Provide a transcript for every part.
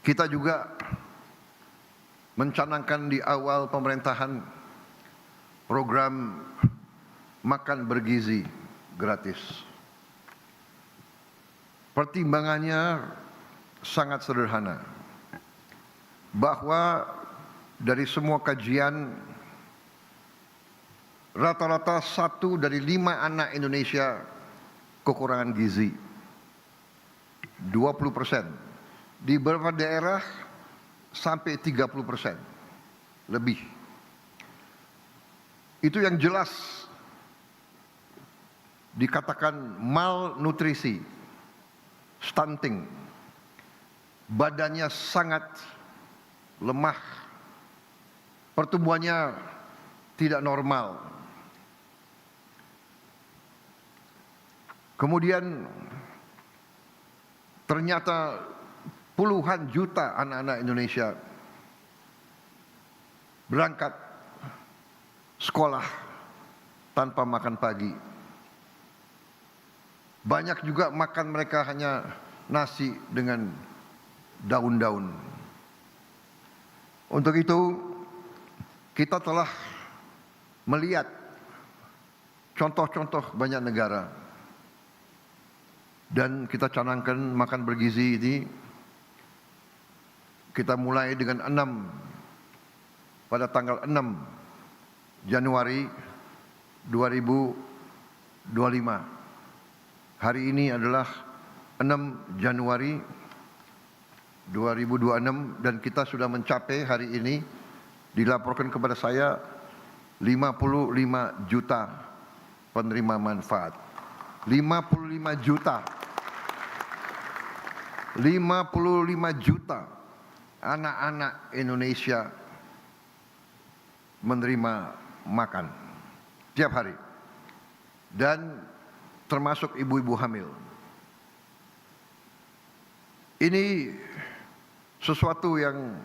Kita juga mencanangkan di awal pemerintahan program makan bergizi gratis. Pertimbangannya sangat sederhana, bahwa dari semua kajian rata-rata 1 dari 5 anak Indonesia kekurangan gizi. 20%. Di beberapa daerah sampai 30% lebih. Itu yang jelas dikatakan malnutrisi, stunting, badannya sangat lemah, pertumbuhannya tidak normal. Kemudian ternyata puluhan juta anak-anak Indonesia berangkat sekolah tanpa makan pagi. Banyak juga makan mereka hanya nasi dengan daun-daun. Untuk itu kita telah melihat contoh-contoh banyak negara, dan kita canangkan makan bergizi ini. Kita mulai dengan 6 pada tanggal 6 Januari 2025. Hari ini adalah 6 Januari 2026 dan kita sudah mencapai hari ini, dilaporkan kepada saya 55 juta penerima manfaat. 55 juta. 55 juta anak-anak Indonesia menerima makan tiap hari, dan termasuk ibu-ibu hamil. Ini sesuatu yang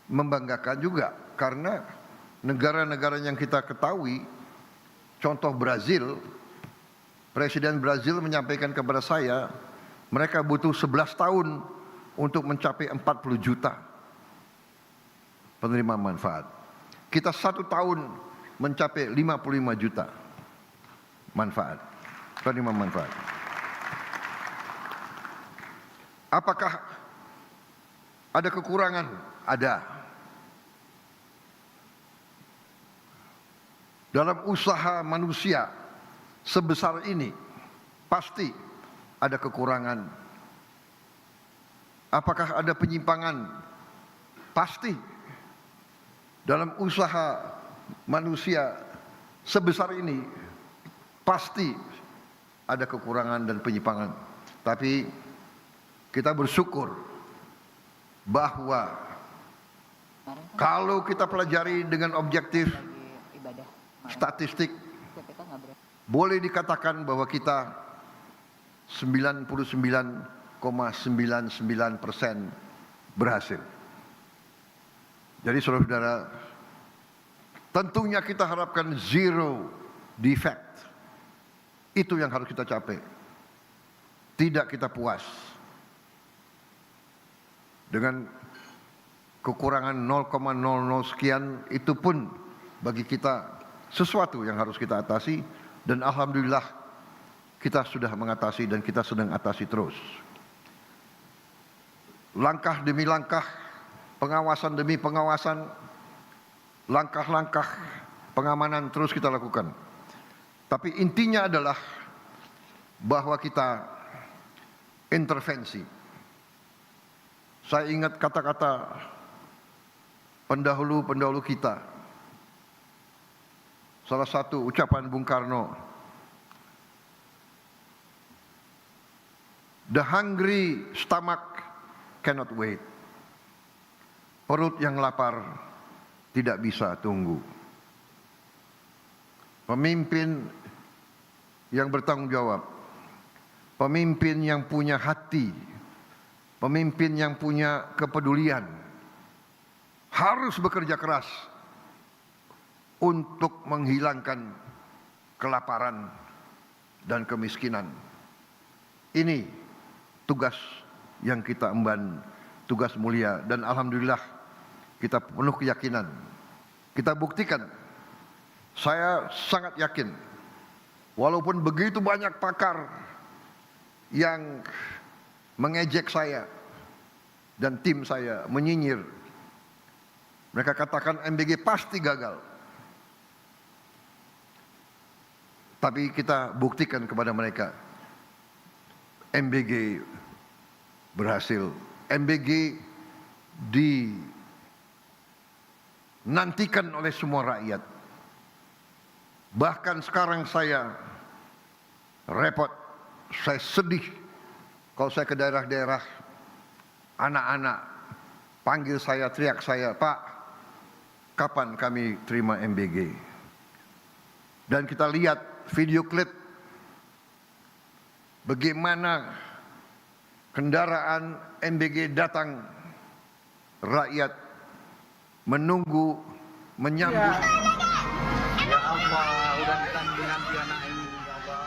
membanggakan juga, karena negara-negara yang kita ketahui, contoh Brazil, Presiden Brazil menyampaikan kepada saya, mereka butuh 11 tahun untuk mencapai 40 juta penerima manfaat. Kita 1 tahun mencapai 55 juta penerima manfaat. Apakah ada kekurangan? Ada. Dalam usaha manusia sebesar ini pasti ada kekurangan. Apakah ada penyimpangan? Pasti. Dalam usaha manusia sebesar ini pasti ada kekurangan dan penyimpangan. Tapi kita bersyukur bahwa kalau kita pelajari dengan objektif statistik, boleh dikatakan bahwa kita 99,99% berhasil. Jadi saudara-saudara, tentunya kita harapkan zero defect. Itu yang harus kita capai. Tidak kita puas dengan kekurangan 0,00 sekian. Itu pun bagi kita sesuatu yang harus kita atasi, dan alhamdulillah kita sudah mengatasi dan kita sedang atasi terus. Langkah demi langkah, pengawasan demi pengawasan, langkah-langkah pengamanan terus kita lakukan. Tapi intinya adalah bahwa kita intervensi. Saya ingat kata-kata pendahulu-pendahulu kita. Salah satu ucapan Bung Karno, "The hungry stomach cannot wait." Perut yang lapar tidak bisa tunggu. Pemimpin yang bertanggung jawab, pemimpin yang punya hati, pemimpin yang punya kepedulian harus bekerja keras untuk menghilangkan kelaparan dan kemiskinan. Ini tugas yang kita emban, tugas mulia, dan alhamdulillah kita penuh keyakinan. Kita buktikan. Saya sangat yakin, walaupun begitu banyak pakar yang mengejek saya dan tim saya, menyinyir, mereka katakan MBG pasti gagal. Tapi kita buktikan kepada mereka, MBG berhasil. MBG dinantikan oleh semua rakyat. Bahkan sekarang saya repot, saya sedih kalau saya ke daerah-daerah, anak-anak panggil saya, teriak saya, "Pak, kapan kami terima MBG?" Dan kita lihat video klip bagaimana kendaraan MBG datang, rakyat menunggu, menyambut. Ya Allah, udah ditandingan anak ini, ya Allah.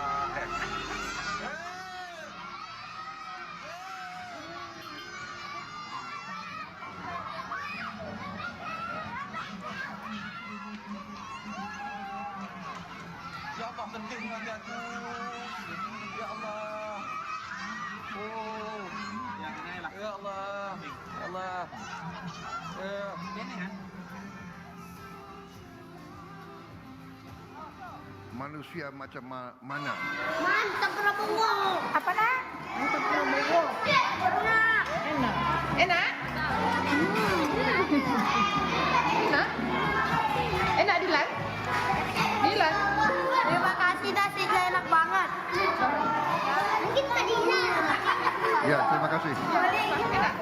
Ya Allah, sedih nanti aku. Ya Allah. Oh, yang ini lah. Ya Allah. Ya Allah. Ini kan. Manusia macam mana? Mantap Prabowo. Apa nak? Mantap Prabowo. Enak. Enak. Enak? Hah? Enak Dilan? Dilan? Terima kasih nasinya enak banget. Mungkin Pak Dilan. Ya, terima kasih. Enak.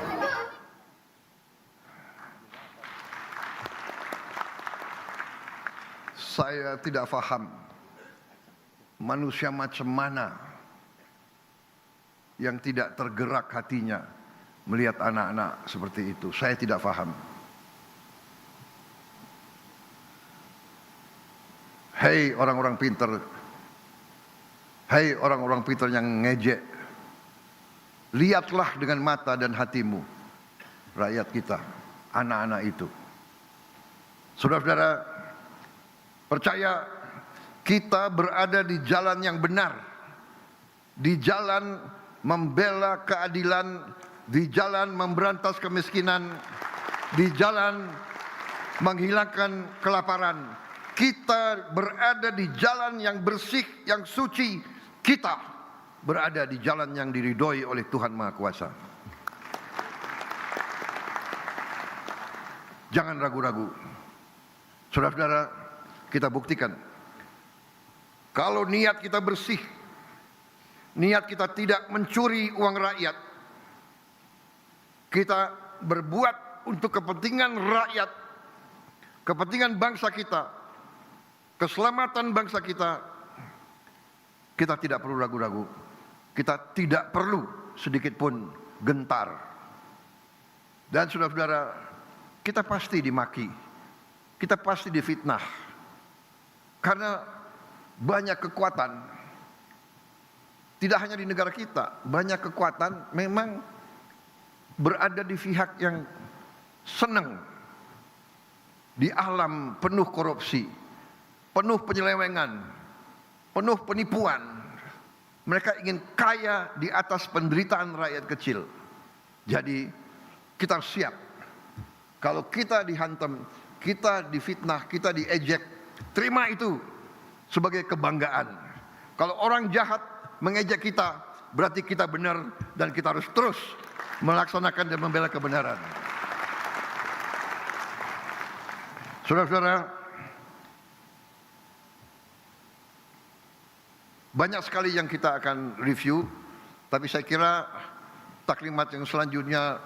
Saya tidak paham manusia macam mana yang tidak tergerak hatinya melihat anak-anak seperti itu. Saya tidak paham. Hei orang-orang pintar, hei orang-orang pintar yang ngejek, lihatlah dengan mata dan hatimu rakyat kita, anak-anak itu. Saudara-saudara, percaya kita berada di jalan yang benar, di jalan membela keadilan, di jalan memberantas kemiskinan, di jalan menghilangkan kelaparan. Kita berada di jalan yang bersih, yang suci. Kita berada di jalan yang diridhoi oleh Tuhan Maha Kuasa. Jangan ragu-ragu. Saudara-saudara, kita buktikan. Kalau niat kita bersih, niat kita tidak mencuri uang rakyat, kita berbuat untuk kepentingan rakyat, kepentingan bangsa kita, keselamatan bangsa kita, kita tidak perlu ragu-ragu. Kita tidak perlu sedikit pun gentar. Dan saudara-saudara, kita pasti dimaki, kita pasti difitnah. Karena banyak kekuatan, tidak hanya di negara kita, banyak kekuatan memang berada di pihak yang senang di alam penuh korupsi, penuh penyelewengan, penuh penipuan. Mereka ingin kaya di atas penderitaan rakyat kecil. Jadi kita siap. Kalau kita dihantam, kita difitnah, kita diejek, terima itu sebagai kebanggaan. Kalau orang jahat mengejek kita, berarti kita benar dan kita harus terus melaksanakan dan membela kebenaran. Saudara-saudara, banyak sekali yang kita akan review, tapi saya kira taklimat yang selanjutnya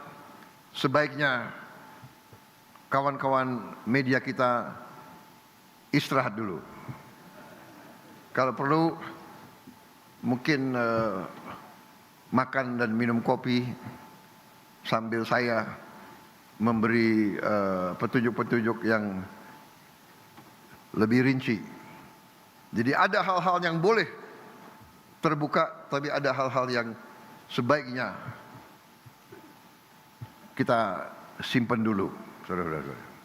sebaiknya kawan-kawan media kita istirahat dulu. Kalau perlu mungkin makan dan minum kopi sambil saya memberi petunjuk-petunjuk yang lebih rinci. Jadi ada hal-hal yang boleh terbuka, tapi ada hal-hal yang sebaiknya kita simpan dulu, saudara-saudara.